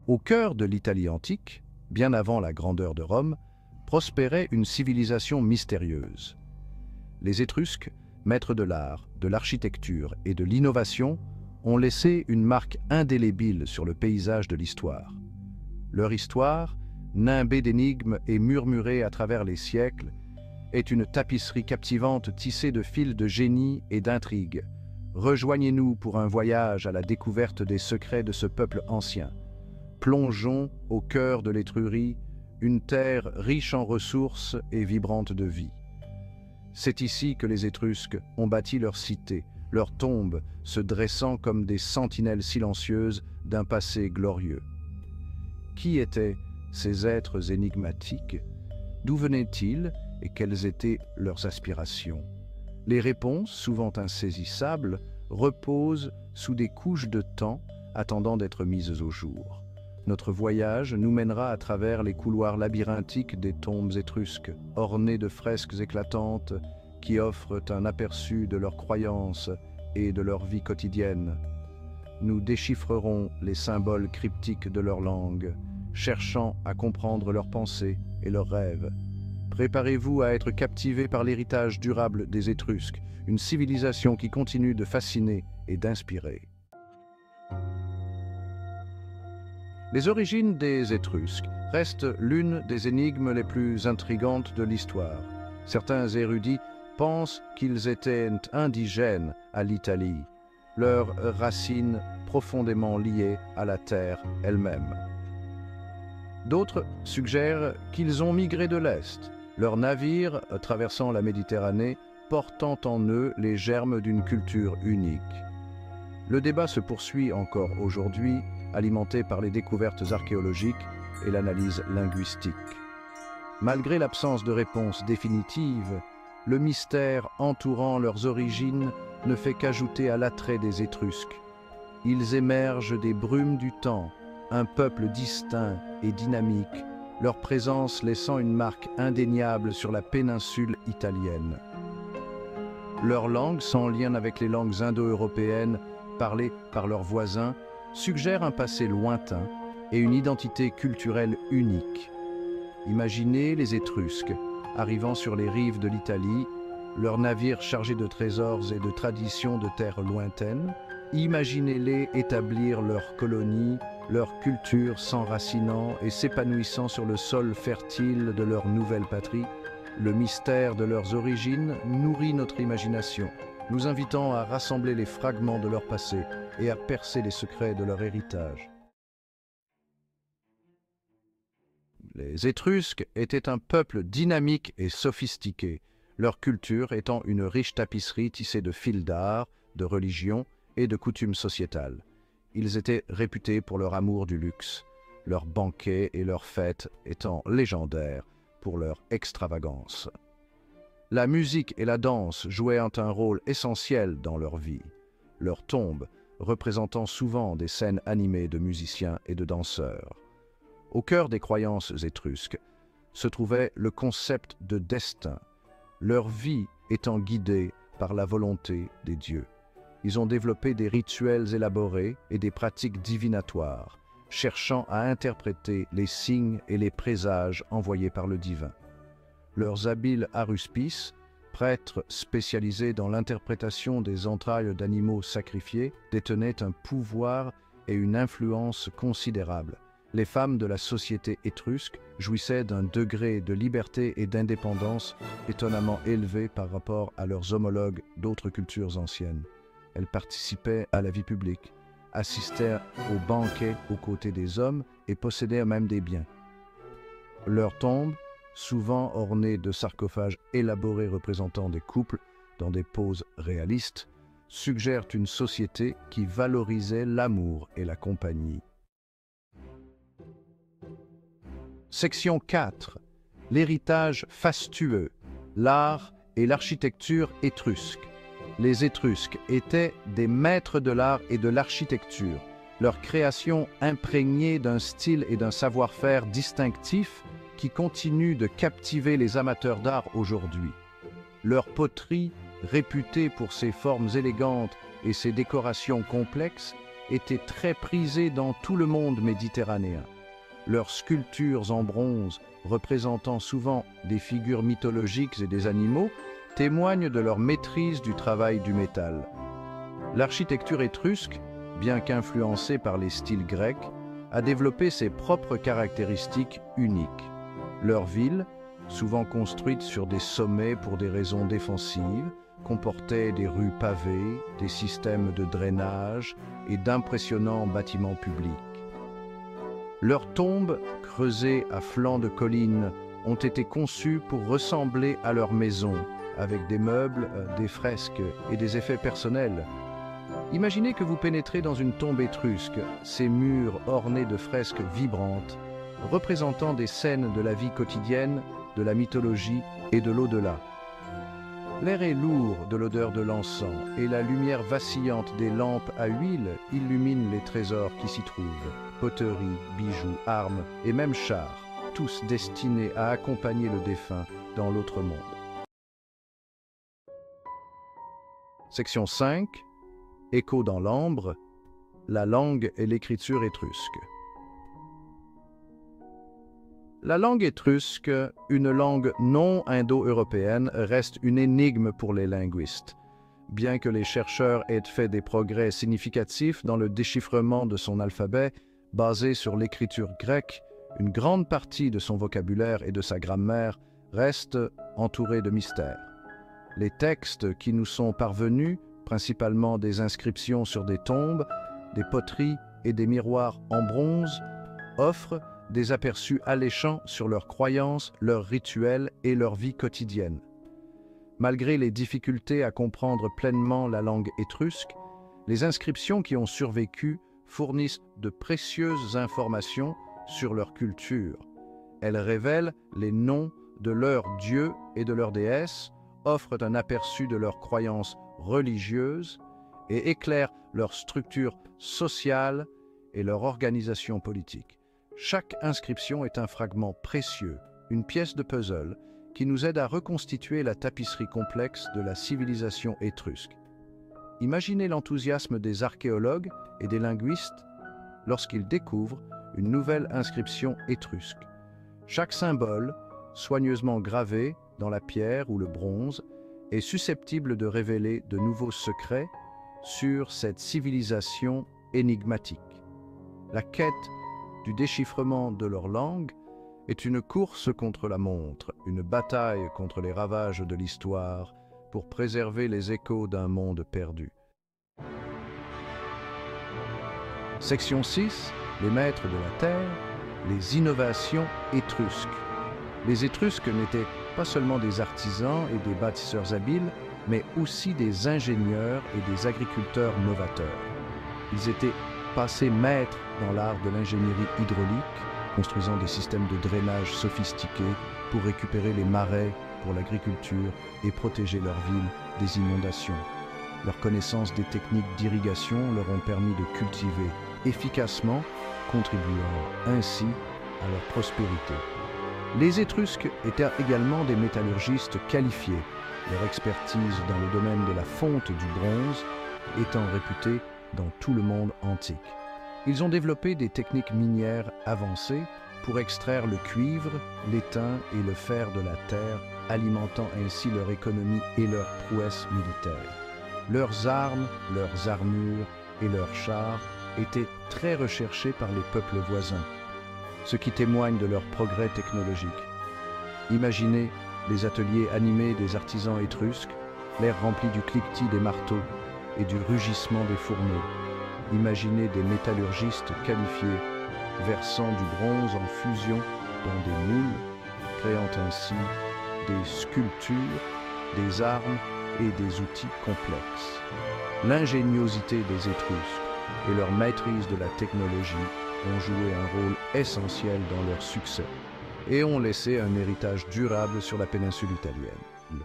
Au cœur de l'Italie antique, bien avant la grandeur de Rome, prospérait une civilisation mystérieuse. Les Étrusques, maîtres de l'art, de l'architecture et de l'innovation, ont laissé une marque indélébile sur le paysage de l'histoire. Leur histoire, nimbée d'énigmes et murmurée à travers les siècles, est une tapisserie captivante tissée de fils de génie et d'intrigue. Rejoignez-nous pour un voyage à la découverte des secrets de ce peuple ancien. Plongeons au cœur de l'Étrurie, une terre riche en ressources et vibrante de vie. C'est ici que les Étrusques ont bâti leur cité, leurs tombes se dressant comme des sentinelles silencieuses d'un passé glorieux. Qui étaient ces êtres énigmatiques? D'où venaient-ils et quelles étaient leurs aspirations? Les réponses, souvent insaisissables, reposent sous des couches de temps attendant d'être mises au jour. Notre voyage nous mènera à travers les couloirs labyrinthiques des tombes étrusques, ornées de fresques éclatantes qui offrent un aperçu de leurs croyances et de leur vie quotidienne. Nous déchiffrerons les symboles cryptiques de leur langue, cherchant à comprendre leurs pensées et leurs rêves. Préparez-vous à être captivés par l'héritage durable des Étrusques, une civilisation qui continue de fasciner et d'inspirer. Les origines des Étrusques restent l'une des énigmes les plus intrigantes de l'histoire. Certains érudits pensent qu'ils étaient indigènes à l'Italie, leurs racines profondément liées à la terre elle-même. D'autres suggèrent qu'ils ont migré de l'Est, leurs navires traversant la Méditerranée portant en eux les germes d'une culture unique. Le débat se poursuit encore aujourd'hui, alimenté par les découvertes archéologiques et l'analyse linguistique. Malgré l'absence de réponse définitive, le mystère entourant leurs origines ne fait qu'ajouter à l'attrait des Étrusques. Ils émergent des brumes du temps, un peuple distinct et dynamique, leur présence laissant une marque indéniable sur la péninsule italienne. Leur langue, sans lien avec les langues indo-européennes parlées par leurs voisins, suggère un passé lointain et une identité culturelle unique. Imaginez les Étrusques arrivant sur les rives de l'Italie, leurs navires chargés de trésors et de traditions de terres lointaines. Imaginez-les établir leur colonie, leur culture s'enracinant et s'épanouissant sur le sol fertile de leur nouvelle patrie. Le mystère de leurs origines nourrit notre imagination, nous invitant à rassembler les fragments de leur passé et à percer les secrets de leur héritage. Les Étrusques étaient un peuple dynamique et sophistiqué, leur culture étant une riche tapisserie tissée de fils d'art, de religion et de coutumes sociétales. Ils étaient réputés pour leur amour du luxe, leurs banquets et leurs fêtes étant légendaires pour leur extravagance. La musique et la danse jouaient un rôle essentiel dans leur vie, leurs tombes représentant souvent des scènes animées de musiciens et de danseurs. Au cœur des croyances étrusques se trouvait le concept de destin, leur vie étant guidée par la volonté des dieux. Ils ont développé des rituels élaborés et des pratiques divinatoires, cherchant à interpréter les signes et les présages envoyés par le divin. Leurs habiles aruspices, prêtres spécialisés dans l'interprétation des entrailles d'animaux sacrifiés, détenaient un pouvoir et une influence considérables. Les femmes de la société étrusque jouissaient d'un degré de liberté et d'indépendance étonnamment élevé par rapport à leurs homologues d'autres cultures anciennes. Elles participaient à la vie publique, assistaient aux banquets aux côtés des hommes et possédaient même des biens. Leurs tombes, souvent ornées de sarcophages élaborés représentant des couples dans des poses réalistes, suggèrent une société qui valorisait l'amour et la compagnie. Section 4. L'héritage fastueux, l'art et l'architecture étrusques. Les Étrusques étaient des maîtres de l'art et de l'architecture, leur création imprégnée d'un style et d'un savoir-faire distinctifs qui continuent de captiver les amateurs d'art aujourd'hui. Leur poterie, réputée pour ses formes élégantes et ses décorations complexes, étaient très prisés dans tout le monde méditerranéen. Leurs sculptures en bronze, représentant souvent des figures mythologiques et des animaux, témoignent de leur maîtrise du travail du métal. L'architecture étrusque, bien qu'influencée par les styles grecs, a développé ses propres caractéristiques uniques. Leurs villes, souvent construites sur des sommets pour des raisons défensives, comportaient des rues pavées, des systèmes de drainage et d'impressionnants bâtiments publics. Leurs tombes, creusées à flanc de collines, ont été conçues pour ressembler à leurs maisons, avec des meubles, des fresques et des effets personnels. Imaginez que vous pénétrez dans une tombe étrusque, ces murs ornés de fresques vibrantes, représentant des scènes de la vie quotidienne, de la mythologie et de l'au-delà. L'air est lourd de l'odeur de l'encens et la lumière vacillante des lampes à huile illumine les trésors qui s'y trouvent. Poteries, bijoux, armes et même chars, tous destinés à accompagner le défunt dans l'autre monde. Section 5. Écho dans l'ambre, la langue et l'écriture étrusque. La langue étrusque, une langue non indo-européenne, reste une énigme pour les linguistes. Bien que les chercheurs aient fait des progrès significatifs dans le déchiffrement de son alphabet, basé sur l'écriture grecque, une grande partie de son vocabulaire et de sa grammaire reste entourée de mystères. Les textes qui nous sont parvenus, principalement des inscriptions sur des tombes, des poteries et des miroirs en bronze, offrent des aperçus alléchants sur leurs croyances, leurs rituels et leur vie quotidienne. Malgré les difficultés à comprendre pleinement la langue étrusque, les inscriptions qui ont survécu fournissent de précieuses informations sur leur culture. Elles révèlent les noms de leurs dieux et de leurs déesses, offrent un aperçu de leurs croyances religieuses et éclairent leur structure sociale et leur organisation politique. Chaque inscription est un fragment précieux, une pièce de puzzle qui nous aide à reconstituer la tapisserie complexe de la civilisation étrusque. Imaginez l'enthousiasme des archéologues et des linguistes lorsqu'ils découvrent une nouvelle inscription étrusque. Chaque symbole, soigneusement gravé dans la pierre ou le bronze, est susceptible de révéler de nouveaux secrets sur cette civilisation énigmatique. La quête du déchiffrement de leur langue est une course contre la montre, une bataille contre les ravages de l'histoire pour préserver les échos d'un monde perdu. Section 6. Les maîtres de la terre, les innovations étrusques. Les Étrusques n'étaient pas seulement des artisans et des bâtisseurs habiles, mais aussi des ingénieurs et des agriculteurs novateurs. Ils étaient passés maîtres dans l'art de l'ingénierie hydraulique, construisant des systèmes de drainage sophistiqués pour récupérer les marais pour l'agriculture et protéger leurs villes des inondations. Leur connaissance des techniques d'irrigation leur ont permis de cultiver efficacement, contribuant ainsi à leur prospérité. Les Étrusques étaient également des métallurgistes qualifiés, leur expertise dans le domaine de la fonte du bronze étant réputée dans tout le monde antique. Ils ont développé des techniques minières avancées pour extraire le cuivre, l'étain et le fer de la terre, alimentant ainsi leur économie et leurs prouesses militaires. Leurs armes, leurs armures et leurs chars étaient très recherchés par les peuples voisins, ce qui témoigne de leur progrès technologique. Imaginez les ateliers animés des artisans étrusques, l'air rempli du cliquetis des marteaux et du rugissement des fourneaux. Imaginez des métallurgistes qualifiés, versant du bronze en fusion dans des moules, créant ainsi des sculptures, des armes et des outils complexes. L'ingéniosité des Étrusques et leur maîtrise de la technologie ont joué un rôle essentiel dans leur succès et ont laissé un héritage durable sur la péninsule italienne.